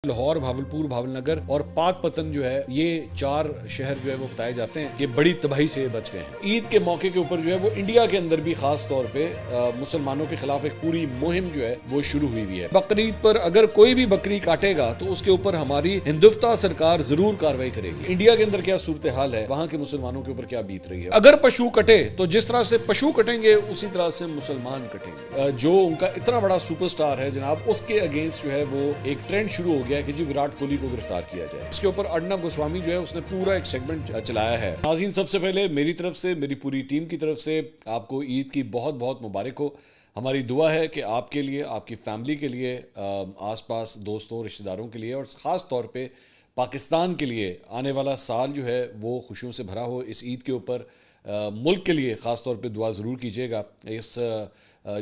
لاہور، بھاولپور، بھاول نگر اور پاک پتن جو ہے یہ چار شہر جو ہے وہ بتائے جاتے ہیں کہ بڑی تباہی سے بچ گئے ہیں۔ عید کے موقع کے اوپر جو ہے وہ انڈیا کے اندر بھی خاص طور پہ مسلمانوں کے خلاف ایک پوری مہم جو ہے وہ شروع ہوئی ہے۔ بقرعید پر اگر کوئی بھی بکری کاٹے گا تو اس کے اوپر ہماری ہندوستان سرکار ضرور کارروائی کرے گی۔ انڈیا کے اندر کیا صورتحال ہے، وہاں کے مسلمانوں کے اوپر کیا بیت رہی ہے۔ اگر پشو کٹے تو جس طرح سے پشو کٹیں گے اسی طرح سے مسلمان کٹیں گے۔ جو ان کا اتنا بڑا سپر سٹار ہے جناب، اس کے اگینسٹ جو ہے وہ ایک ٹرینڈ شروع ہو گیا کہ جی وراٹ کوہلی کو گرفتار کیا جائے۔ اس کے اوپر ارنب گوسوامی جو ہے اس نے پورا ایک سیگمنٹ چلایا ہے۔ ناظرین، سب سے پہلے میری طرف سے، میری پوری ٹیم کی طرف سے آپ کو عید کی بہت بہت مبارک ہو۔ ہماری دعا ہے کہ آپ کے لیے، آپ کی فیملی کے لیے، آس پاس دوستوں رشتہ داروں کے لیے اور خاص طور پہ پاکستان کے لیے آنے والا سال جو ہے وہ خوشیوں سے بھرا ہو۔ اس عید کے اوپر ملک کے لیے خاص طور پہ دعا ضرور کیجیے گا۔ اس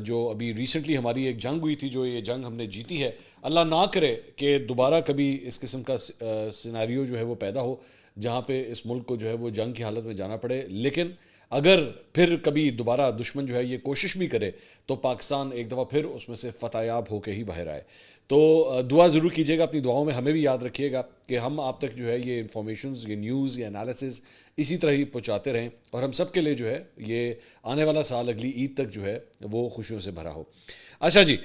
جو ابھی ریسنٹلی ہماری ایک جنگ ہوئی تھی، جو یہ جنگ ہم نے جیتی ہے، اللہ نہ کرے کہ دوبارہ کبھی اس قسم کا سیناریو جو ہے وہ پیدا ہو جہاں پہ اس ملک کو جو ہے وہ جنگ کی حالت میں جانا پڑے۔ لیکن اگر پھر کبھی دوبارہ دشمن جو ہے یہ کوشش بھی کرے تو پاکستان ایک دفعہ پھر اس میں سے فتح یاب ہو کے ہی باہر آئے۔ تو دعا ضرور کیجیے گا، اپنی دعاؤں میں ہمیں بھی یاد رکھیے گا کہ ہم آپ تک جو ہے یہ انفارمیشنز، یہ نیوز، یہ انالیسز اسی طرح ہی پہنچاتے رہیں اور ہم سب کے لیے جو ہے یہ آنے والا سال اگلی عید تک جو ہے وہ خوشیوں سے بھرا ہو۔ اچھا جی،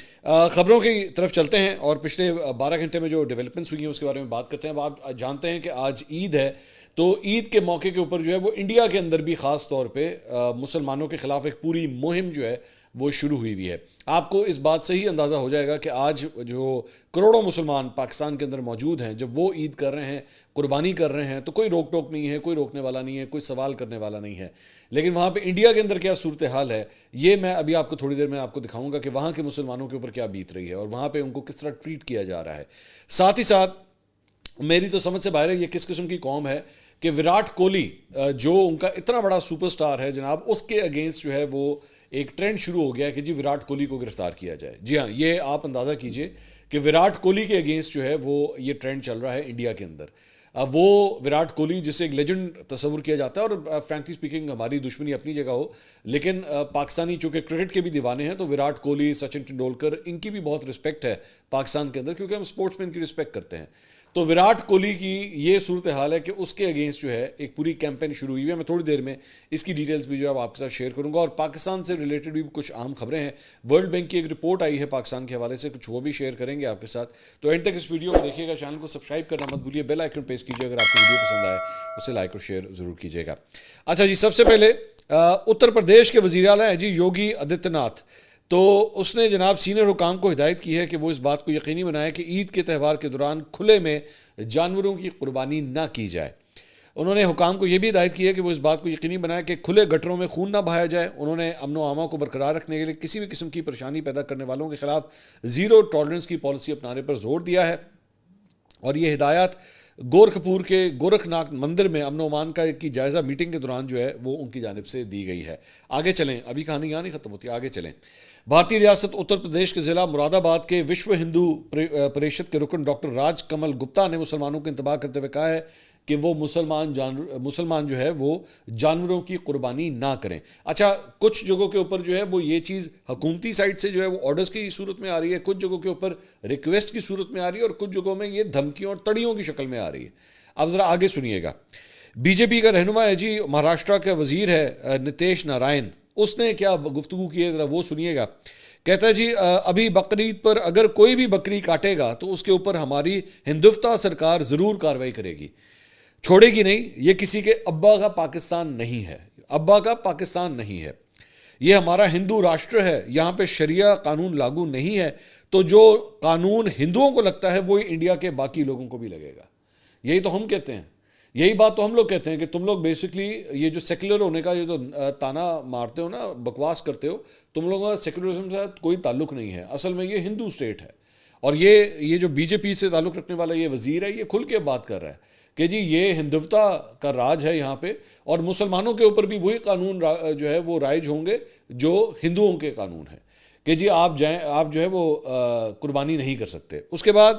خبروں کی طرف چلتے ہیں اور پچھلے 12 گھنٹے میں جو ڈیولپمنٹس ہوئی ہیں اس کے بارے میں بات کرتے ہیں۔ اب آپ جانتے ہیں کہ آج عید ہے، تو عید کے موقع کے اوپر جو ہے وہ انڈیا کے اندر بھی خاص طور پہ مسلمانوں کے خلاف ایک پوری مہم جو ہے وہ شروع ہوئی ہے۔ آپ کو اس بات سے ہی اندازہ ہو جائے گا کہ آج جو کروڑوں مسلمان پاکستان کے اندر موجود ہیں، جب وہ عید کر رہے ہیں، قربانی کر رہے ہیں، تو کوئی روک ٹوک نہیں ہے، کوئی روکنے والا نہیں ہے، کوئی سوال کرنے والا نہیں ہے۔ لیکن وہاں پہ انڈیا کے اندر کیا صورتحال ہے، یہ میں ابھی آپ کو تھوڑی دیر میں آپ کو دکھاؤں گا کہ وہاں کے مسلمانوں کے اوپر کیا بیت رہی ہے اور وہاں پہ ان کو کس طرح ٹریٹ کیا جا رہا ہے۔ ساتھ ہی ساتھ میری تو سمجھ سے باہر ہے یہ کس قسم کی قوم ہے کہ وراٹ کوہلی جو ان کا اتنا بڑا سپر سٹار ہے جناب، اس کے اگینسٹ جو ہے وہ ایک ٹرینڈ شروع ہو گیا کہ جی وراٹ کوہلی کو گرفتار کیا جائے۔ جی ہاں، یہ آپ اندازہ کیجئے کہ وراٹ کوہلی کے اگینسٹ جو ہے وہ یہ ٹرینڈ چل رہا ہے انڈیا کے اندر۔ وہ وراٹ کوہلی جسے ایک لیجنڈ تصور کیا جاتا ہے، اور فرینکلی سپیکنگ ہماری دشمنی اپنی جگہ ہو، لیکن پاکستانی چونکہ کرکٹ کے بھی دیوانے ہیں تو وراٹ کوہلی، سچن ٹنڈولکر، ان کی بھی بہت رسپیکٹ ہے پاکستان کے اندر، کیونکہ ہم سپورٹس مین کی رسپیکٹ کرتے ہیں۔ تو وراٹ کوہلی کی یہ صورتحال ہے کہ اس کے اگینسٹ جو ہے ایک پوری کیمپین شروع ہوئی ہے۔ میں تھوڑی دیر میں اس کی ڈیٹیلز بھی جو ہے آپ کے ساتھ شیئر کروں گا، اور پاکستان سے ریلیٹڈ بھی کچھ اہم خبریں ہیں۔ ورلڈ بینک کی ایک رپورٹ آئی ہے پاکستان کے حوالے سے، کچھ وہ بھی شیئر کریں گے آپ کے ساتھ۔ تو اینڈ تک اس ویڈیو کو دیکھیے گا، چینل کو سبسکرائب کرنا مت بھولیے، بیل آئیکن پریس کیجیے، اگر آپ کو ویڈیو پسند آئے اسے لائک اور شیئر ضرور کیجیے گا۔ اچھا جی، سب سے پہلے اتر پردیش کے وزیر اعلیٰ ہیں جی یوگی آدتیہ ناتھ، تو اس نے جناب سینئر حکام کو ہدایت کی ہے کہ وہ اس بات کو یقینی بنائے کہ عید کے تہوار کے دوران کھلے میں جانوروں کی قربانی نہ کی جائے۔ انہوں نے حکام کو یہ بھی ہدایت کی ہے کہ وہ اس بات کو یقینی بنائے کہ کھلے گٹروں میں خون نہ بہایا جائے۔ انہوں نے امن و امان کو برقرار رکھنے کے لیے کسی بھی قسم کی پریشانی پیدا کرنے والوں کے خلاف زیرو ٹالرنس کی پالیسی اپنانے پر زور دیا ہے، اور یہ ہدایات گورکھپور کے گورکھ ناتھ مندر میں امن و امان کی جائزہ میٹنگ کے دوران جو ہے وہ ان کی جانب سے دی گئی ہے۔ آگے چلیں، ابھی کہانی یہاں نہیں ختم ہوتی، آگے چلیں۔ بھارتی ریاست اتر پردیش کے ضلع مراد آباد کے وشو ہندو پریشد کے رکن ڈاکٹر راج کمل گپتا نے مسلمانوں کو انتباہ کرتے ہوئے کہا ہے کہ وہ مسلمان جو ہے وہ جانوروں کی قربانی نہ کریں۔ اچھا، کچھ جگہوں کے اوپر جو ہے وہ یہ چیز حکومتی سائٹ سے جو ہے وہ آرڈرز کی صورت میں آ رہی ہے، کچھ جگہوں کے اوپر ریکویسٹ کی صورت میں آ رہی ہے، اور کچھ جگہوں میں یہ دھمکیوں اور تڑیوں کی شکل میں آ رہی ہے۔ اب ذرا آگے سنیے گا۔ بی جے پی کا رہنما ہے جی، مہاراشٹرا کا وزیر ہے نتیش نارائن، اس نے کیا گفتگو کی ہے ذرا وہ سنیے گا۔ کہتا ہے جی ابھی بقرعید پر اگر کوئی بھی بکری کاٹے گا تو اس کے اوپر ہماری ہندوستان سرکار ضرور کارروائی کرے گی، چھوڑے گی نہیں۔ یہ کسی کے ابا کا پاکستان نہیں ہے، ابا کا پاکستان نہیں ہے، یہ ہمارا ہندو راشٹر ہے، یہاں پہ شریعہ قانون لاگو نہیں ہے، تو جو قانون ہندوؤں کو لگتا ہے وہی انڈیا کے باقی لوگوں کو بھی لگے گا۔ یہی تو ہم کہتے ہیں، یہی بات تو ہم لوگ کہتے ہیں کہ تم لوگ بیسکلی یہ جو سیکولر ہونے کا یہ جو تانا مارتے ہو نا، بکواس کرتے ہو، تم لوگوں کا سیکولرزم سے کوئی تعلق نہیں ہے، اصل میں یہ ہندو اسٹیٹ ہے۔ اور یہ جو بی جے پی سے تعلق رکھنے والا یہ وزیر ہے، یہ کھل کے بات کر رہا ہے کہ جی یہ ہندوتا کا راج ہے یہاں پہ، اور مسلمانوں کے اوپر بھی وہی قانون جو ہے وہ رائج ہوں گے جو ہندوؤں کے قانون ہیں، کہ جی آپ جو ہے وہ قربانی نہیں کر سکتے۔ اس کے بعد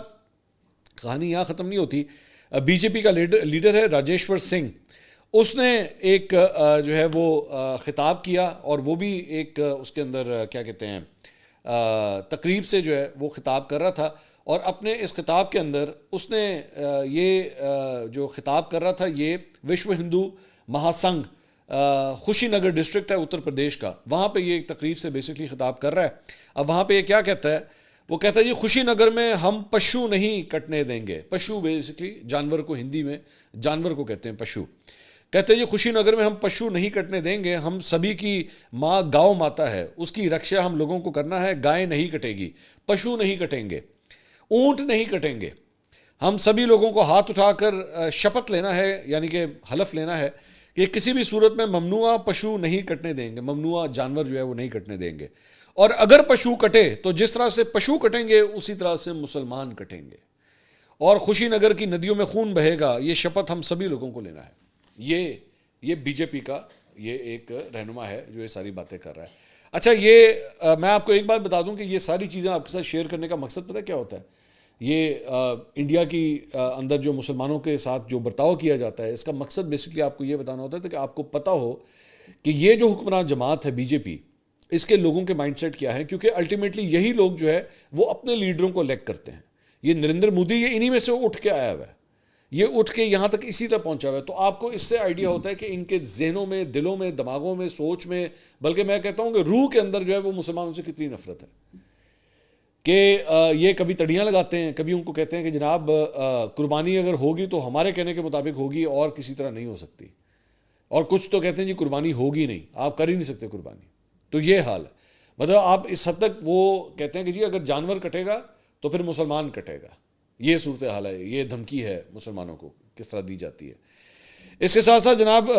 کہانی یہاں ختم نہیں ہوتی۔ بی جے پی کا لیڈر ہے راجیشور سنگھ، اس نے ایک جو ہے وہ خطاب کیا، اور وہ بھی ایک اس کے اندر کیا کہتے ہیں تقریب سے جو ہے وہ خطاب کر رہا تھا، اور اپنے اس خطاب کے اندر اس نے یہ جو خطاب کر رہا تھا یہ وشو ہندو مہا سنگھ خوشی نگر ڈسٹرکٹ ہے اتر پردیش کا، وہاں پہ یہ ایک تقریب سے بیسکلی خطاب کر رہا ہے. اب وہاں پہ یہ کیا کہتا ہے، وہ کہتا ہے جی خوشی نگر میں ہم پشو نہیں کٹنے دیں گے. پشو بیسکلی جانور کو ہندی میں جانور کو کہتے ہیں پشو. کہتے ہیں جی خوشی نگر میں ہم پشو نہیں کٹنے دیں گے، ہم سبھی کی ماں گاؤں ماتا ہے، اس کی رکشا ہم لوگوں کو کرنا ہے. گائے نہیں کٹے گی، پشو نہیں کٹیں گے، اونٹ نہیں کٹیں گے. ہم سبھی لوگوں کو ہاتھ اٹھا کر شپت لینا ہے، یعنی کہ حلف لینا ہے کہ کسی بھی صورت میں ممنوعہ پشو نہیں کٹنے دیں گے، ممنوعہ جانور جو ہے وہ نہیں کٹنے دیں گے. اور اگر پشو کٹے تو جس طرح سے پشو کٹیں گے اسی طرح سے مسلمان کٹیں گے، اور خوشی نگر کی ندیوں میں خون بہے گا. یہ شپت ہم سبھی لوگوں کو لینا ہے. یہ بی جے پی کا یہ ایک رہنما ہے جو یہ ساری باتیں کر رہا ہے. اچھا، یہ میں آپ کو ایک بات بتا دوں کہ یہ ساری چیزیں آپ کے ساتھ شیئر کرنے کا مقصد پتہ کیا ہوتا ہے؟ یہ انڈیا کی اندر جو مسلمانوں کے ساتھ جو برتاؤ کیا جاتا ہے، اس کا مقصد بیسکلی آپ کو یہ بتانا ہوتا ہے کہ آپ کو پتہ ہو کہ یہ جو حکمران جماعت ہے بی جے پی، اس کے لوگوں کے مائنڈ سیٹ کیا ہے. کیونکہ الٹیمیٹلی یہی لوگ جو ہے وہ اپنے لیڈروں کو الیکٹ کرتے ہیں. یہ نریندر مودی یہ انہی میں سے اٹھ کے آیا ہوا ہے، یہ اٹھ کے یہاں تک اسی طرح پہنچا ہوا ہے. تو آپ کو اس سے آئیڈیا ہوتا ہے کہ ان کے ذہنوں میں، دلوں میں، دماغوں میں، سوچ میں، بلکہ میں کہتا ہوں کہ روح کے اندر جو ہے وہ مسلمانوں سے کتنی نفرت ہے. کہ یہ کبھی تڑیاں لگاتے ہیں، کبھی ان کو کہتے ہیں کہ جناب قربانی اگر ہوگی تو ہمارے کہنے کے مطابق ہوگی اور کسی طرح نہیں ہو سکتی. اور کچھ تو کہتے ہیں جی قربانی ہوگی نہیں، آپ کر ہی نہیں سکتے قربانی. تو یہ حال ہے. مطلب آپ اس حد تک وہ کہتے ہیں کہ جی اگر جانور کٹے گا تو پھر مسلمان کٹے گا. یہ صورتحال ہے، یہ دھمکی ہے مسلمانوں کو کس طرح دی جاتی ہے. اس کے ساتھ ساتھ جناب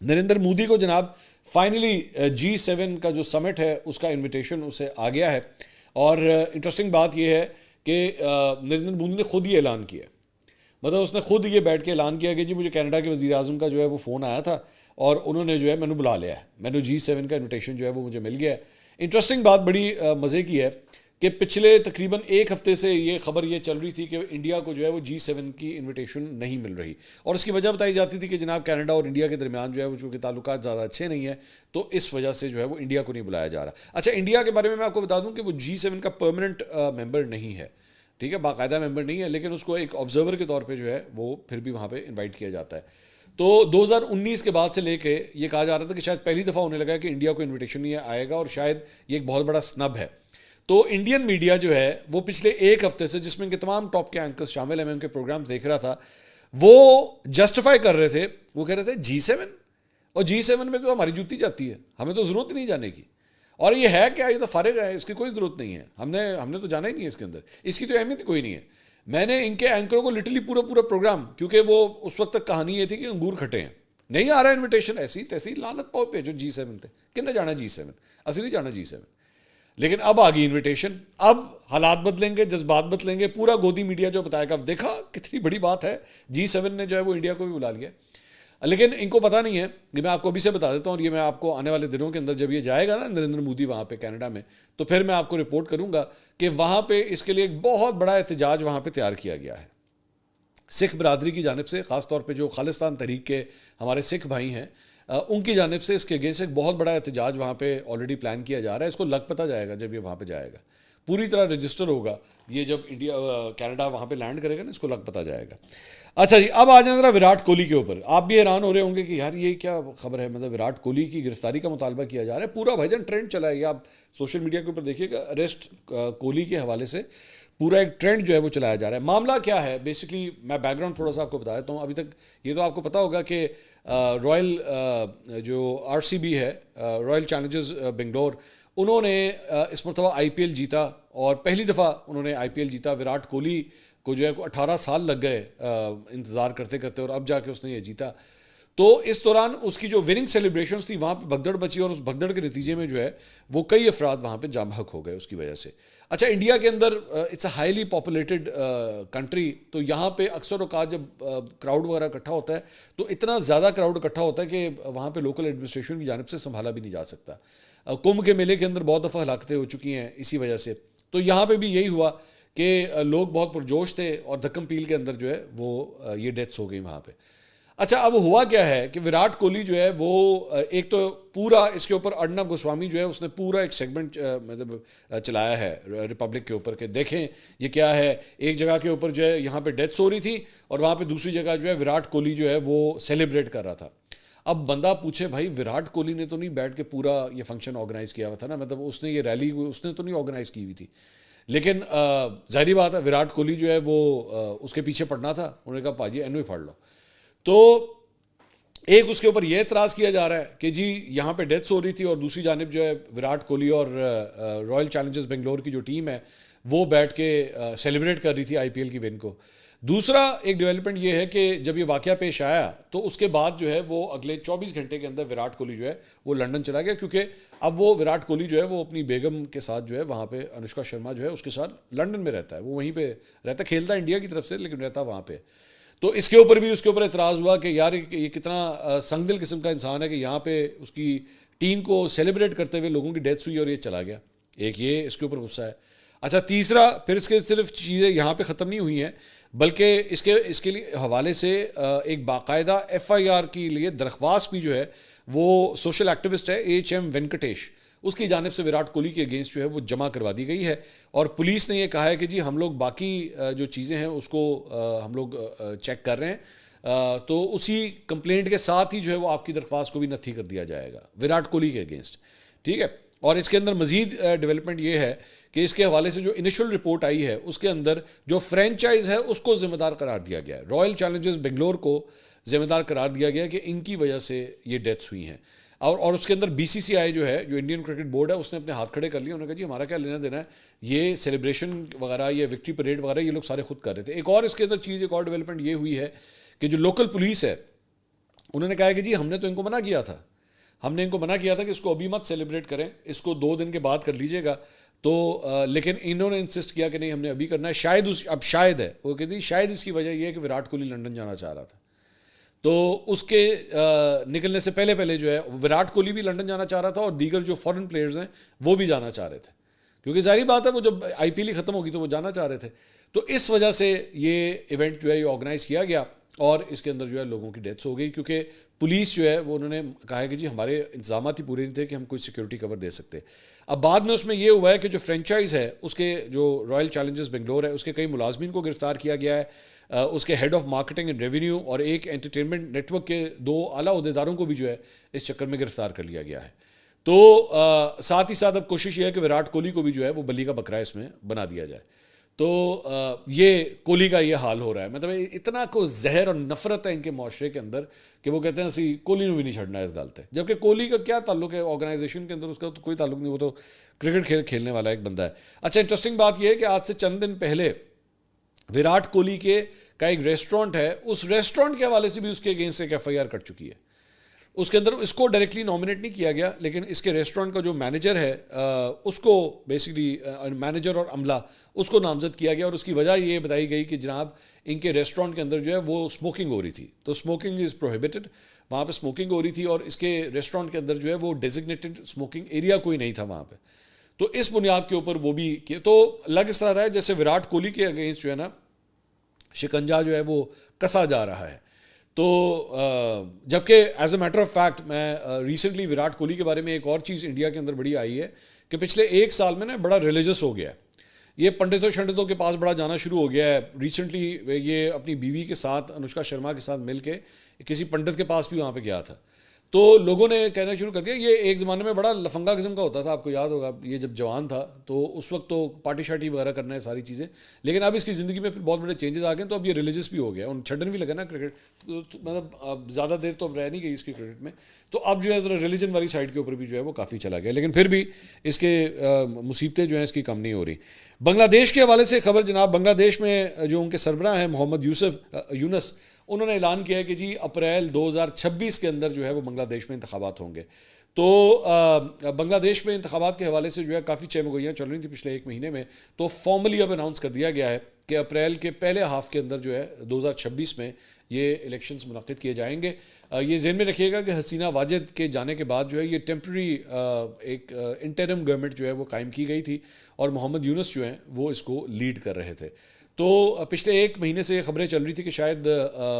نریندر مودی کو جناب فائنلی G7 کا جو سمٹ ہے اس کا انویٹیشن اسے آ گیا ہے. اور انٹرسٹنگ بات یہ ہے کہ نریندر مودی نے خود یہ اعلان کیا، مطلب اس نے خود یہ بیٹھ کے اعلان کیا کہ جی مجھے کینیڈا کے وزیر اعظم کا جو ہے وہ فون آیا تھا اور انہوں نے جو ہے میں نے بلا لیا ہے، میں نے G7 کا انویٹیشن جو ہے وہ مجھے مل گیا ہے. انٹرسٹنگ بات بڑی مزے کی ہے کہ پچھلے تقریباً ایک ہفتے سے یہ خبر یہ چل رہی تھی کہ انڈیا کو جو ہے وہ G7 کی انویٹیشن نہیں مل رہی، اور اس کی وجہ بتائی جاتی تھی کہ جناب کینیڈا اور انڈیا کے درمیان جو ہے وہ چونکہ تعلقات زیادہ اچھے نہیں ہیں تو اس وجہ سے جو ہے وہ انڈیا کو نہیں بلایا جا رہا. اچھا، انڈیا کے بارے میں آپ کو بتا دوں کہ وہ G7 کا پرماننٹ ممبر نہیں ہے، ٹھیک ہے، باقاعدہ ممبر نہیں ہے، لیکن اس کو ایک آبزرور کے طور پہ جو ہے وہ پھر بھی وہاں پہ انوائٹ کیا جاتا ہے. تو 2019 کے بعد سے لے کے یہ کہا جا رہا تھا کہ شاید پہلی دفعہ ہونے لگا ہے کہ انڈیا کو انویٹیشن نہیں آئے گا، اور شاید یہ ایک بہت بڑا سنب ہے. تو انڈین میڈیا جو ہے وہ پچھلے ایک ہفتے سے، جس میں کہ تمام ٹاپ کے اینکرز شامل ہیں، میں ان کے پروگرامز دیکھ رہا تھا، وہ جسٹیفائی کر رہے تھے، وہ کہہ رہے تھے G7 اور G7 میں تو ہماری جوتی جاتی ہے، ہمیں تو ضرورت نہیں جانے کی. اور یہ ہے کیا، یہ تو فارغ ہے، اس کی کوئی ضرورت نہیں ہے، ہم نے تو جانا ہی نہیں ہے اس کے اندر، اس کی تو اہمیت کوئی نہیں ہے. میں نے ان کے اینکروں کو لٹرلی پورا پروگرام، کیونکہ وہ اس وقت تک کہانی یہ تھی کہ انگور کھٹے ہیں، نہیں آ رہا انویٹیشن، ایسی تیسی لعنت پاؤ پہ جو G7 تھے، کن نے جانا G7، اصل نہیں جانا G7. لیکن اب آ گئی انویٹیشن، اب حالات بدلیں گے، جذبات بدلیں گے، پورا گودی میڈیا جو بتائے گا. اب دیکھا کتنی بڑی بات ہے، G7 نے جو ہے وہ انڈیا کو بھی بلا لیا. لیکن ان کو پتہ نہیں ہے، یہ میں آپ کو ابھی سے بتا دیتا ہوں، اور یہ میں آپ کو آنے والے دنوں کے اندر جب یہ جائے گا نا نریندر مودی وہاں پہ کینیڈا میں، تو پھر میں آپ کو رپورٹ کروں گا کہ وہاں پہ اس کے لیے ایک بہت بڑا احتجاج وہاں پہ تیار کیا گیا ہے سکھ برادری کی جانب سے، خاص طور پہ جو خالصتان تحریک کے ہمارے سکھ بھائی ہیں ان کی جانب سے. اس کے اگینسٹ ایک بہت بڑا احتجاج وہاں پہ آلریڈی پلان کیا جا رہا ہے. اس کو لگ پتہ جائے گا جب یہ وہاں پہ جائے گا، پوری طرح رجسٹر ہوگا یہ جب کینیڈا وہاں پہ لینڈ کرے گا نا، اس کو لگ پتہ جائے گا. اچھا جی، اب آ جائیں ذرا وراٹ کوہلی کے اوپر. آپ بھی حیران ہو رہے ہوں گے کہ یار یہ کیا خبر ہے، مطلب وراٹ کوہلی کی گرفتاری کا مطالبہ کیا جا رہا ہے. پورا بھائی جان ٹرینڈ چلا ہے، یہ آپ سوشل میڈیا کے اوپر دیکھیے گا، اریسٹ کوہلی کے حوالے سے پورا ایک ٹرینڈ جو ہے وہ چلایا جا رہا ہے. معاملہ کیا ہے بیسکلی، میں بیک گراؤنڈ تھوڑا سا آپ کو بتا دیتا ہوں. ابھی تک یہ تو آپ کو پتہ ہوگا کہ رائل جو RCB ہے، رائل چیلنجرز بنگلور، انہوں نے اس مرتبہ IPL جیتا، اور پہلی دفعہ انہوں نے IPL جیتا. وراٹ کوہلی کو جو ہے 18 سال لگ گئے انتظار کرتے کرتے، اور اب جا کے اس نے یہ جیتا. تو اس دوران اس کی جو وننگ سیلیبریشنز تھی وہاں پہ بھگدڑ بچی، اور اس بھگدڑ کے نتیجے میں جو ہے وہ کئی افراد وہاں پہ جام بحق ہو گئے اس کی وجہ سے. اچھا، انڈیا کے اندر it's a highly populated country, تو یہاں پہ اکثر اوقات جب کراؤڈ وغیرہ اکٹھا ہوتا ہے تو اتنا زیادہ کراؤڈ اکٹھا ہوتا ہے کہ وہاں پہ لوکل ایڈمنسٹریشن کی جانب سے سنبھالا بھی نہیں جا سکتا. کمبھ کے میلے کے اندر بہت دفعہ ہلاکتیں ہو چکی ہیں اسی وجہ سے. تو یہاں پہ بھی یہی ہوا کہ لوگ بہت پرجوش تھے، اور دھکم پیل کے اندر جو ہے وہ یہ ڈیتھس ہو گئی وہاں پہ. اچھا اب ہوا کیا ہے کہ وراٹ کوہلی جو ہے وہ ایک تو پورا اس کے اوپر ارنب گوسوامی جو ہے اس نے پورا ایک سیگمنٹ مطلب چلایا ہے ریپبلک کے اوپر کہ دیکھیں یہ کیا ہے، ایک جگہ کے اوپر جو ہے یہاں پہ ڈیتھس ہو رہی تھی اور وہاں پہ دوسری جگہ جو ہے وراٹ کوہلی جو ہے وہ سیلیبریٹ کر رہا تھا. اب بندہ پوچھے بھائی وراٹ کوہلی نے تو نہیں بیٹھ کے پورا یہ فنکشن آرگنائز کیا ہوا تھا نا، مطلب اس نے یہ ریلی اس نے تو نہیں آرگنائز کی ہوئی تھی. لیکن ظاہری بات ہے وراٹ کوہلی جو ہے وہ اس کے پیچھے پڑنا تھا، انہوں نے کہا پاجی اینو ہی پھاڑ لو. تو ایک اس کے اوپر یہ اعتراض کیا جا رہا ہے کہ جی یہاں پہ ڈیتھس ہو رہی تھی اور دوسری جانب جو ہے وراٹ کوہلی اور رائل چیلنجرز بنگلور کی جو ٹیم ہے وہ بیٹھ کے سیلیبریٹ کر رہی تھی آئی پی ایل کی ون کو. دوسرا ایک ڈیولپمنٹ یہ ہے کہ جب یہ واقعہ پیش آیا تو اس کے بعد جو ہے وہ اگلے 24 گھنٹے کے اندر وراٹ کوہلی جو ہے وہ لنڈن چلا گیا، کیونکہ اب وہ وراٹ کوہلی جو ہے وہ اپنی بیگم کے ساتھ جو ہے وہاں پہ انوشکا شرما جو ہے اس کے ساتھ لنڈن میں رہتا ہے، وہ وہیں پہ رہتا ہے، کھیلتا ہے انڈیا کی طرف سے لیکن رہتا وہاں پہ. تو اس کے اوپر بھی اس کے اوپر اعتراض ہوا کہ یار یہ کتنا سنگ دل قسم کا انسان ہے کہ یہاں پہ اس کی ٹیم کو سیلیبریٹ کرتے ہوئے لوگوں کی ڈیتھس ہوئی اور یہ چلا گیا. ایک یہ اس کے اوپر غصہ ہے. اچھا تیسرا پھر اس کے صرف چیزیں یہاں پہ ختم نہیں ہوئی ہیں بلکہ اس کے لیے حوالے سے ایک باقاعدہ ایف آئی آر کے لیے درخواست بھی جو ہے وہ سوشل ایکٹیوسٹ ہے ایچ ایم وینکٹیش، اس کی جانب سے وراٹ کوہلی کے اگینسٹ جو ہے وہ جمع کروا دی گئی ہے. اور پولیس نے یہ کہا ہے کہ جی ہم لوگ باقی جو چیزیں ہیں اس کو ہم لوگ چیک کر رہے ہیں، تو اسی کمپلینٹ کے ساتھ ہی جو ہے وہ آپ کی درخواست کو بھی نتھی کر دیا جائے گا وراٹ کوہلی کے اگینسٹ. ٹھیک ہے. اور اس کے اندر مزید ڈیولپمنٹ یہ ہے کہ اس کے حوالے سے جو انیشل رپورٹ آئی ہے اس کے اندر جو فرینچائز ہے اس کو ذمہ دار قرار دیا گیا ہے، رائل چیلنجرز بنگلور کو ذمہ دار قرار دیا گیا کہ ان کی وجہ سے یہ ڈیتھس ہوئی ہیں. اور اس کے اندر بی سی سی آئی جو ہے جو انڈین کرکٹ بورڈ ہے اس نے اپنے ہاتھ کھڑے کر لیے، انہوں نے کہا جی ہمارا کیا لینا دینا ہے، یہ سیلیبریشن وغیرہ یہ وکٹری پریڈ وغیرہ یہ لوگ سارے خود کر رہے تھے. ایک اور اس کے اندر چیز ایک اور ڈیولپمنٹ یہ ہوئی ہے کہ جو لوکل پولیس ہے انہوں نے کہا کہ جی ہم نے تو ان کو منع کیا تھا، ہم نے ان کو منع کیا تھا کہ اس کو ابھی مت سیلیبریٹ کریں، اس کو 2 دن کے بعد کر لیجیے گا. تو لیکن انہوں نے انسسٹ کیا کہ نہیں ہم نے ابھی کرنا ہے. شاید ہے وہ کہتی شاید اس کی وجہ یہ ہے کہ وراٹ کوہلی لنڈن جانا چاہ رہا تھا، تو اس کے نکلنے سے پہلے جو ہے وراٹ کوہلی بھی لنڈن جانا چاہ رہا تھا اور دیگر جو فورن پلیئرز ہیں وہ بھی جانا چاہ رہے تھے، کیونکہ ظاہری بات ہے وہ جب آئی پی ایل ختم ہوگی تو وہ جانا چاہ رہے تھے. تو اس وجہ سے یہ ایونٹ جو ہے یہ آرگنائز کیا گیا اور اس کے اندر جو ہے لوگوں کی ڈیتھس ہو گئی، کیونکہ پولیس جو ہے وہ انہوں نے کہا ہے کہ جی ہمارے انتظامات ہی پورے نہیں تھے کہ ہم کوئی سیکورٹی کور دے سکتے. اب بعد میں اس میں یہ ہوا ہے کہ جو فرینچائز ہے اس کے جو رائل چیلنجرز بنگلور ہے اس کے کئی ملازمین کو گرفتار کیا گیا ہے، اس کے head of marketing and revenue اور ایک انٹرٹینمنٹ نیٹ ورک کے 2 اعلیٰ عہدیداروں کو بھی جو ہے اس چکر میں گرفتار کر لیا گیا ہے. تو ساتھ ہی ساتھ اب کوشش یہ ہے کہ وراٹ کوہلی کو بھی جو ہے وہ بلی کا بکرا اس میں بنا دیا جائے. تو یہ کوہلی کا یہ حال ہو رہا ہے، مطلب اتنا کو زہر اور نفرت ہے ان کے معاشرے کے اندر کہ وہ کہتے ہیں اسی کوہلی نے بھی نہیں چھڑنا ہے اس گالتے، جبکہ کوہلی کا کیا تعلق ہے آرگنائزیشن کے اندر، اس کا تو کوئی تعلق نہیں، وہ تو کرکٹ کھیلنے والا ایک بندہ ہے. اچھا انٹرسٹنگ بات یہ ہے کہ آج سے چند دن پہلے وراٹ کوہلی کا ایک ریسٹورینٹ ہے، اس ریسٹورینٹ کے حوالے سے بھی اس کے اگینسٹ ایک ایف آئی آر کٹ چکی ہے. اس کے اندر اس کو ڈائریکٹلی نامنیٹ نہیں کیا گیا لیکن اس کے ریسٹورینٹ کا جو مینیجر ہے اس کو بیسکلی مینیجر اور عملہ اس کو نامزد کیا گیا، اور اس کی وجہ یہ بتائی گئی کہ جناب ان کے ریسٹورینٹ کے اندر جو ہے وہ اسموکنگ ہو رہی تھی، تو اسموکنگ از پروہیبٹڈ، وہاں پہ اسموکنگ ہو رہی تھی اور اس کے ریسٹورینٹ کے اندر جو ہے وہ ڈیزگنیٹڈ اسموکنگ ایریا کوئی نہیں تھا وہاں پہ. تو اس بنیاد کے اوپر وہ بھی کیا، تو لگ اس طرح رہا ہے جیسے وراٹ کوہلی کے اگینسٹ جو ہے نا شکنجا جو ہے وہ کسا جا رہا ہے. تو جبکہ as a matter of fact میں ریسنٹلی وراٹ کوہلی کے بارے میں ایک اور چیز انڈیا کے اندر بڑی آئی ہے کہ پچھلے 1 سال میں نا بڑا ریلیجس ہو گیا ہے، یہ پنڈتوں شنڈتوں کے پاس بڑا جانا شروع ہو گیا ہے. ریسنٹلی یہ اپنی بیوی کے ساتھ انوشکا شرما کے ساتھ مل کے کسی پنڈت کے پاس بھی وہاں پہ گیا تھا. تو لوگوں نے کہنا شروع کر دیا، یہ ایک زمانے میں بڑا لفنگا قسم کا ہوتا تھا، آپ کو یاد ہوگا یہ جب جوان تھا تو اس وقت تو پارٹی شارٹی وغیرہ کرنا ہے ساری چیزیں، لیکن اب اس کی زندگی میں پھر بہت بڑے چینجز آ گئے تو اب یہ ریلیجس بھی ہو گیا، ان چھڈن بھی لگا نا کرکٹ، مطلب اب زیادہ دیر تو اب رہ نہیں گئی اس کی کرکٹ میں، تو اب جو ہے ذرا ریلیجن والی سائڈ کے اوپر بھی جو ہے وہ کافی چلا گیا، لیکن پھر بھی اس کے مصیبتیں جو ہیں اس کی کم نہیں ہو رہی. بنگلہ دیش کے حوالے سے خبر جناب، بنگلہ دیش میں جو ان کے سربراہ ہیں محمد یونس، انہوں نے اعلان کیا ہے کہ جی اپریل 2026 کے اندر جو ہے وہ بنگلہ دیش میں انتخابات ہوں گے. تو بنگلہ دیش میں انتخابات کے حوالے سے جو ہے کافی چہمگوئیاں چل رہی تھیں پچھلے 1 مہینے میں، تو فارملی اب اناؤنس کر دیا گیا ہے کہ اپریل کے پہلے ہاف کے اندر جو ہے 2026 میں یہ الیکشنز منعقد کیے جائیں گے. یہ ذہن میں رکھیے گا کہ حسینہ واجد کے جانے کے بعد جو ہے یہ ٹیمپرری ایک انٹرم گورنمنٹ جو ہے وہ قائم کی گئی تھی اور محمد یونس جو ہیں وہ اس کو لیڈ کر رہے تھے. تو پچھلے ایک مہینے سے خبریں چل رہی تھی کہ شاید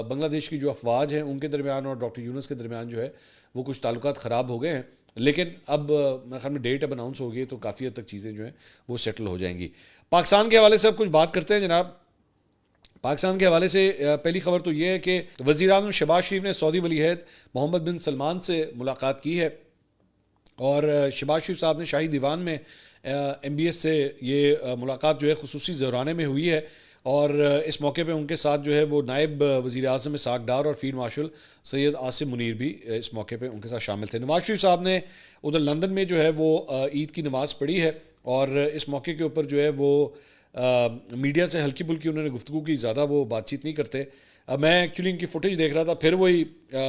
بنگلہ دیش کی جو افواج ہیں ان کے درمیان اور ڈاکٹر یونس کے درمیان جو ہے وہ کچھ تعلقات خراب ہو گئے ہیں، لیکن اب میرے خیال میں ڈیٹ اب اناؤنس ہو گئی تو کافی حد تک چیزیں جو ہیں وہ سیٹل ہو جائیں گی۔ پاکستان کے حوالے سے اب کچھ بات کرتے ہیں جناب۔ پاکستان کے حوالے سے پہلی خبر تو یہ ہے کہ وزیر اعظم شہباز شریف نے سعودی ولی عہد محمد بن سلمان سے ملاقات کی ہے، اور شہباز شریف صاحب نے شاہی دیوان میں ایم بی ایس سے یہ ملاقات جو ہے خصوصی زورانے میں ہوئی ہے، اور اس موقع پہ ان کے ساتھ جو ہے وہ نائب وزیر اعظم اسحاق ڈار اور فیلڈ مارشل سید عاصم منیر بھی اس موقع پہ ان کے ساتھ شامل تھے۔ نواز شریف صاحب نے ادھر لندن میں جو ہے وہ عید کی نماز پڑھی ہے، اور اس موقع کے اوپر جو ہے وہ میڈیا سے ہلکی پھلکی انہوں نے گفتگو کی، زیادہ وہ بات چیت نہیں کرتے۔ میں ایکچولی ان کی فوٹیج دیکھ رہا تھا، پھر وہی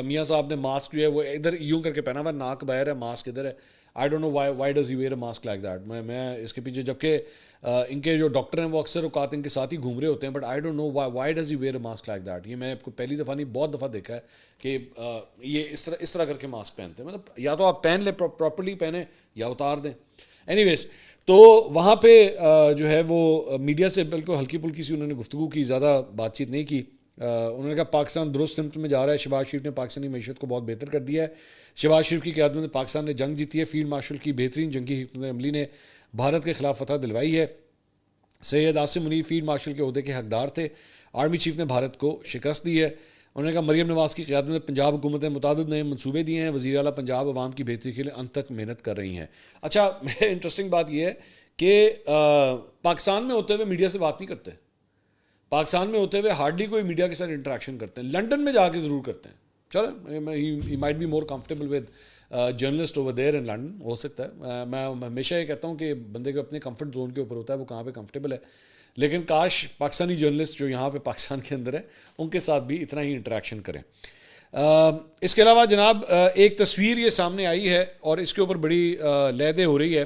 میاں صاحب نے ماسک جو ہے وہ ادھر یوں کر کے پہنا ہوا، ناک باہر ہے، ماسک ادھر ہے۔ I don't know why does he wear a mask like that. میں اس کے پیچھے، جبکہ ان کے جو ڈاکٹر ہیں وہ اکثر اوقات ان کے ساتھ ہی گھوم رہے ہوتے ہیں، but I don't know why does he wear a mask like that. یہ میں آپ کو پہلی دفعہ نہیں بہت دفعہ دیکھا ہے کہ یہ اس طرح کر کے ماسک پہنتے ہیں، مطلب یا تو آپ پہن لیں پراپرلی پہنیں یا اتار دیں۔ اینی ویز، تو وہاں پہ جو ہے وہ میڈیا سے بالکل ہلکی پھلکی سی انہوں نے گفتگو کی، زیادہ بات چیت نہیں کی۔ انہوں نے کہا پاکستان درست سمت میں جا رہا ہے، شہباز شریف نے پاکستانی معیشت کو بہت بہتر کر دیا ہے، شہباز شریف کی قیادت میں پاکستان نے جنگ جیتی ہے، فیلڈ مارشل کی بہترین جنگی حکمت عملی نے بھارت کے خلاف فتح دلوائی ہے، سید عاصم منیر فیلڈ مارشل کے عہدے کے حقدار تھے، آرمی چیف نے بھارت کو شکست دی ہے۔ انہوں نے کہا مریم نواز کی قیادت میں پنجاب حکومت نے متعدد نئے منصوبے دیے ہیں، وزیر اعلیٰ پنجاب عوام کی بہتری کے لیے انت تک محنت کر رہی ہیں۔ اچھا، انٹرسٹنگ بات یہ ہے کہ پاکستان میں ہوتے ہوئے میڈیا سے بات نہیں کرتے، پاکستان میں ہوتے ہوئے ہارڈلی کوئی میڈیا کے ساتھ انٹریکشن کرتے ہیں، لنڈن میں جا کے ضرور کرتے ہیں۔ چلو he might be more comfortable with journalist over there in London, ہو سکتا ہے۔ میں ہمیشہ یہ کہتا ہوں کہ بندے کو اپنے کمفرٹ زون کے اوپر ہوتا ہے وہ کہاں پہ کمفرٹیبل ہے، لیکن کاش پاکستانی جرنلسٹ جو یہاں پہ پاکستان کے اندر ہے ان کے ساتھ بھی اتنا ہی انٹریکشن کریں۔ اس کے علاوہ جناب ایک تصویر یہ سامنے آئی ہے اور اس کے اوپر بڑی لیدے ہو رہی ہے۔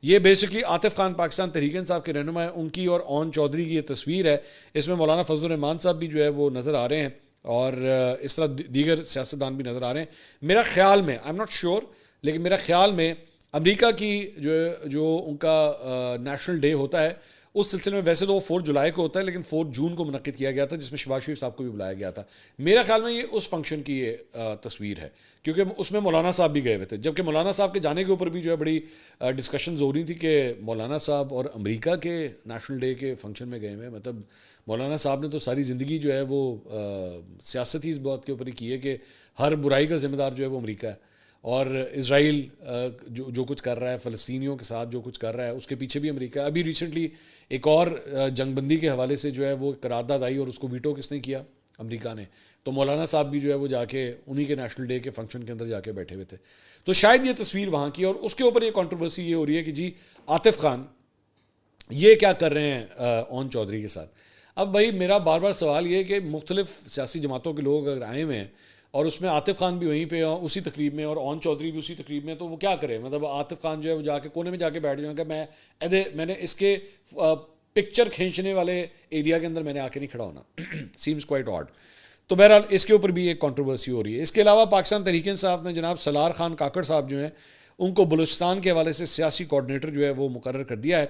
یہ بیسکلی عاطف خان پاکستان تحریک انصاف کے رہنما ہیں، ان کی اور اون چودھری کی یہ تصویر ہے۔ اس میں مولانا فضل الرحمان صاحب بھی جو ہے وہ نظر آ رہے ہیں، اور اس طرح دیگر سیاستدان بھی نظر آ رہے ہیں۔ میرا خیال میں، آئی ایم ناٹ شیور، لیکن میرا خیال میں امریکہ کی جو ان کا نیشنل ڈے ہوتا ہے اس سلسلے میں، ویسے تو وہ 4 جولائی کو ہوتا ہے لیکن 4 جون کو منعقد کیا گیا تھا، جس میں شہباز شریف صاحب کو بھی بلایا گیا تھا۔ میرا خیال میں یہ اس فنکشن کی یہ تصویر ہے، کیونکہ اس میں مولانا صاحب بھی گئے ہوئے تھے، جبکہ مولانا صاحب کے جانے کے اوپر بھی جو ہے بڑی ڈسکشنز ہو رہی تھی کہ مولانا صاحب اور امریکہ کے نیشنل ڈے کے فنکشن میں گئے ہوئے ہیں۔ مطلب مولانا صاحب نے تو ساری زندگی جو ہے وہ سیاست ہی اس بات کے اوپر ہی کی ہے کہ ہر برائی کا ذمہ دار جو ہے وہ امریکہ ہے، اور اسرائیل جو کچھ کر رہا ہے، فلسطینیوں کے ساتھ جو کچھ کر رہا ہے، اس کے پیچھے بھی امریکہ ہے۔ ابھی ریسنٹلی ایک اور جنگ بندی کے حوالے سے جو ہے وہ قرارداد آئی، اور اس کو ویٹو کس نے کیا؟ امریکہ نے۔ تو مولانا صاحب بھی جو ہے وہ جا کے انہی کے نیشنل ڈے کے فنکشن کے اندر جا کے بیٹھے ہوئے تھے، تو شاید یہ تصویر وہاں کی، اور اس کے اوپر یہ کنٹروورسی یہ ہو رہی ہے کہ جی عاطف خان یہ کیا کر رہے ہیں اون چودھری کے ساتھ۔ اب بھائی میرا بار بار سوال یہ ہے کہ مختلف سیاسی جماعتوں کے لوگ اگر آئے ہوئے ہیں اور اس میں عاطف خان بھی وہیں پہ اسی تقریب میں اور اون چودھری بھی اسی تقریب میں، تو وہ کیا کرے؟ مطلب عاطف خان جو ہے وہ جا کے کونے میں جا کے بیٹھ جائیں گا، میں نے اس کے پکچر کھینچنے والے ایریا کے اندر میں نے آ کے نہیں کھڑا ہونا، سیمز کوائٹ آڈ۔ تو بہرحال اس کے اوپر بھی ایک کنٹروورسی ہو رہی ہے۔ اس کے علاوہ پاکستان تحریک انصاف نے جناب سلار خان کاکڑ صاحب جو ہیں ان کو بلوچستان کے حوالے سے سیاسی کوآرڈینیٹر جو ہے وہ مقرر کر دیا ہے،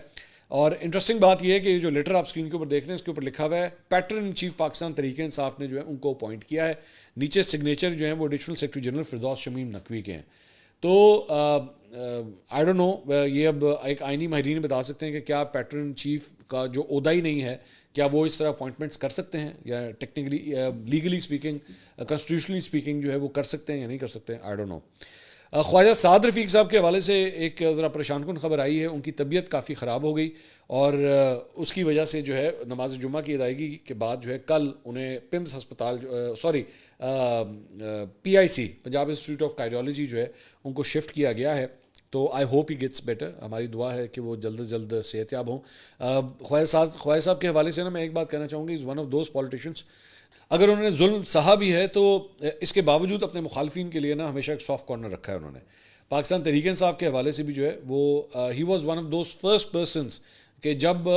اور انٹرسٹنگ بات یہ ہے کہ جو لیٹر آپ اسکرین کے اوپر دیکھ رہے ہیں اس کے اوپر لکھا ہوا ہے pattern in chief Pakistan Tehreek Insaf نے جو ہے ان کو اپوائنٹ کیا ہے، نیچے سگنیچر جو ہیں وہ additional secretary general Firdous Shamim Naqvi کے ہیں۔ تو آئی ڈونٹ نو، یہ اب ایک آئینی ماہرین بتا سکتے ہیں کہ کیا پیٹرن چیف کا جو عہدہ ہی نہیں ہے کیا وہ اس طرح اپوائنٹمنٹس کر سکتے ہیں، یا technically legally speaking constitutionally speaking جو ہے وہ کر سکتے ہیں یا نہیں کر سکتے، آئی ڈونٹ نو۔ خواجہ سعد رفیق صاحب کے حوالے سے ایک ذرا پریشان کن خبر آئی ہے، ان کی طبیعت کافی خراب ہو گئی، اور اس کی وجہ سے جو ہے نماز جمعہ کی ادائیگی کے بعد جو ہے کل انہیں پمس ہسپتال PIC Punjab institute of cardiology جو ہے ان کو شفٹ کیا گیا ہے، تو I hope he gets better, ہماری دعا ہے کہ وہ جلد از جلد صحت یاب ہوں۔ خواجہ صاحب کے حوالے سے نا میں ایک بات کہنا چاہوں گی، is one of those politicians, اگر انہوں نے ظلم سہا بھی ہے تو اس کے باوجود اپنے مخالفین کے لیے نا ہمیشہ ایک سافٹ کارنر رکھا ہے انہوں نے۔ پاکستان تحریک انصاف کے حوالے سے بھی جو ہے وہ ہی was one of those first persons کہ جب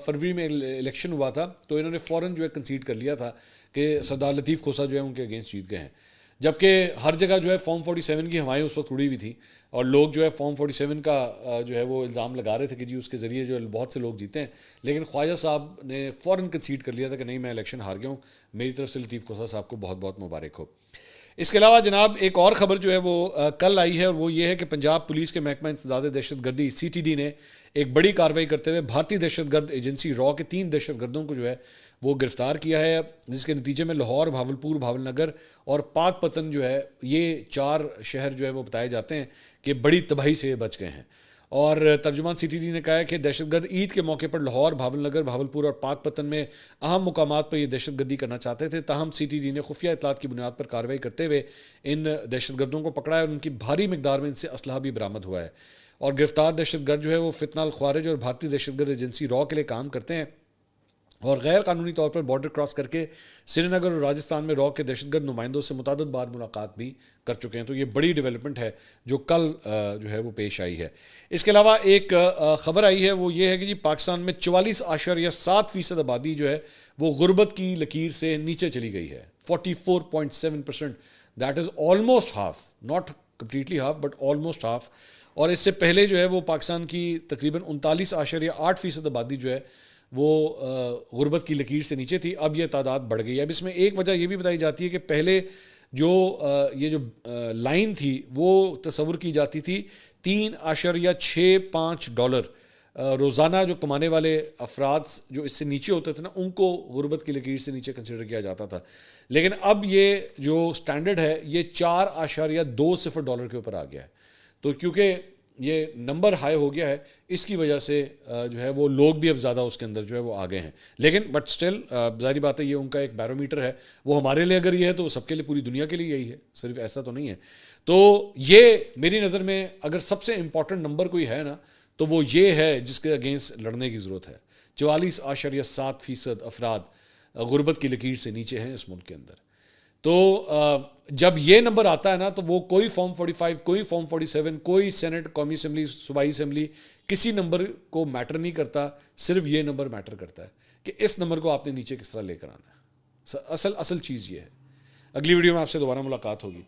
فروری میں الیکشن ہوا تھا تو انہوں نے فوراً جو ہے کنسیڈ کر لیا تھا کہ سردار لطیف کھوسہ جو ہے ان کے اگینسٹ جیت گئے ہیں۔ جبکہ ہر جگہ جو ہے فارم 47 کی ہوائیں اس وقت اڑی ہوئی تھی اور لوگ جو ہے فارم 47 کا جو ہے وہ الزام لگا رہے تھے کہ جی اس کے ذریعے جو ہے بہت سے لوگ جیتے ہیں، لیکن خواجہ صاحب نے فوراً کنسیڈ کر لیا تھا کہ نہیں، میں الیکشن ہار گیا ہوں، میری طرف سے لطیف کھوسہ صاحب کو بہت بہت مبارک ہو۔ اس کے علاوہ جناب ایک اور خبر جو ہے وہ کل آئی ہے، اور وہ یہ ہے کہ پنجاب پولیس کے محکمہ انسداد دہشت گردی CTD نے ایک بڑی کارروائی کرتے ہوئے بھارتی دہشت گرد ایجنسی را کے 3 دہشت گردوں کو جو ہے وہ گرفتار کیا ہے، جس کے نتیجے میں لاہور، بھاولپور، بھاول نگر اور پاک پتن جو ہے یہ 4 شہر جو ہے وہ بتائے جاتے ہیں کہ بڑی تباہی سے بچ گئے ہیں۔ اور ترجمان CTD نے کہا ہے کہ دہشت گرد عید کے موقع پر لاہور، بھاول نگر، بھاولپور اور پاک پتن میں اہم مقامات پر یہ دہشت گردی کرنا چاہتے تھے، تاہم CTD نے خفیہ اطلاعات کی بنیاد پر کارروائی کرتے ہوئے ان دہشت گردوں کو پکڑا ہے اور ان کی بھاری مقدار میں ان سے اسلحہ بھی برآمد ہوا ہے۔ اور گرفتار دہشت گرد جو ہے وہ فتنہ الخوارج اور بھارتی دہشت گرد ایجنسی را کے لیے کام کرتے ہیں اور غیر قانونی طور پر بارڈر کراس کر کے سری نگر اور راجستھان میں را کے دہشت گرد نمائندوں سے متعدد بار ملاقات بھی کر چکے ہیں۔ تو یہ بڑی ڈیولپمنٹ ہے جو کل جو ہے وہ پیش آئی ہے۔ اس کے علاوہ ایک خبر آئی ہے، وہ یہ ہے کہ جی پاکستان میں 44.7% آبادی جو ہے وہ غربت کی لکیر سے نیچے چلی گئی ہے، 44.7%، that is almost half, not completely half but almost half. اور اس سے پہلے جو ہے وہ پاکستان کی تقریباً 39.8% آبادی جو ہے وہ غربت کی لکیر سے نیچے تھی، اب یہ تعداد بڑھ گئی ہے۔ اب اس میں ایک وجہ یہ بھی بتائی جاتی ہے کہ پہلے جو یہ جو لائن تھی وہ تصور کی جاتی تھی $3.65 روزانہ جو کمانے والے افراد جو اس سے نیچے ہوتے تھے نا، ان کو غربت کی لکیر سے نیچے کنسیڈر کیا جاتا تھا، لیکن اب یہ جو سٹینڈرڈ ہے یہ $4.20 کے اوپر آ گیا ہے۔ تو کیونکہ یہ نمبر ہائی ہو گیا ہے، اس کی وجہ سے جو ہے وہ لوگ بھی اب زیادہ اس کے اندر جو ہے وہ آگے ہیں، لیکن بٹ سٹل ظاہری بات ہے یہ ان کا ایک بیرومیٹر ہے، وہ ہمارے لیے اگر یہ ہے تو وہ سب کے لیے، پوری دنیا کے لیے یہی ہے، صرف ایسا تو نہیں ہے۔ تو یہ میری نظر میں اگر سب سے امپورٹنٹ نمبر کوئی ہے نا تو وہ یہ ہے جس کے اگینسٹ لڑنے کی ضرورت ہے۔ 44.7% افراد غربت کی لکیر سے نیچے ہیں اس ملک کے اندر۔ تو جب یہ نمبر آتا ہے نا تو وہ کوئی فارم 45، کوئی فارم 47، کوئی سینٹ، قومی اسمبلی، صوبائی اسمبلی، کسی نمبر کو میٹر نہیں کرتا، صرف یہ نمبر میٹر کرتا ہے کہ اس نمبر کو آپ نے نیچے کس طرح لے کر آنا ہے۔ اصل چیز یہ ہے۔ اگلی ویڈیو میں آپ سے دوبارہ ملاقات ہوگی۔